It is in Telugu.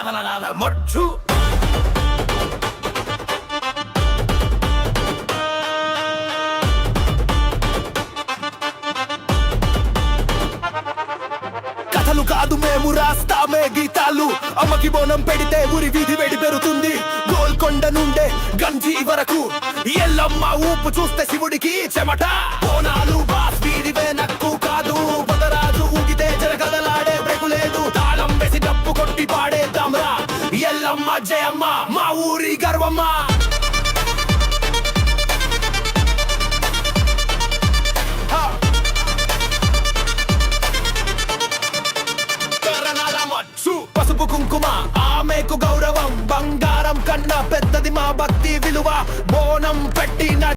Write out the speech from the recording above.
కథల మొచ్చు కథలు కాదు మేము రాస్తామే గీతాలు. అమ్మకి బోనం పెడితే ఊరి వీధి వేడి పెరుగుతుంది. గోల్కొండ నుండే గంజి వరకు ఎల్లమ్మ ఊపు చూస్తే శివుడికి చెమట. బోనాలు బాస్ వీడివే నక్కు కాదు. పదరాజు ఊగితే జరగదలాడే బ్రేకు లేదు. తాళం వేసి డప్పు కొట్టి పాడేద్దాంరా. ఎల్లమ్మ జయమ్మ మా ఊరి గర్వమ్మ. పసుపు కుంకుమ ఆమెకు గౌరవం. బంగారం కన్నా పెద్దది మా భక్తి విలువ. బోనం పెట్టిన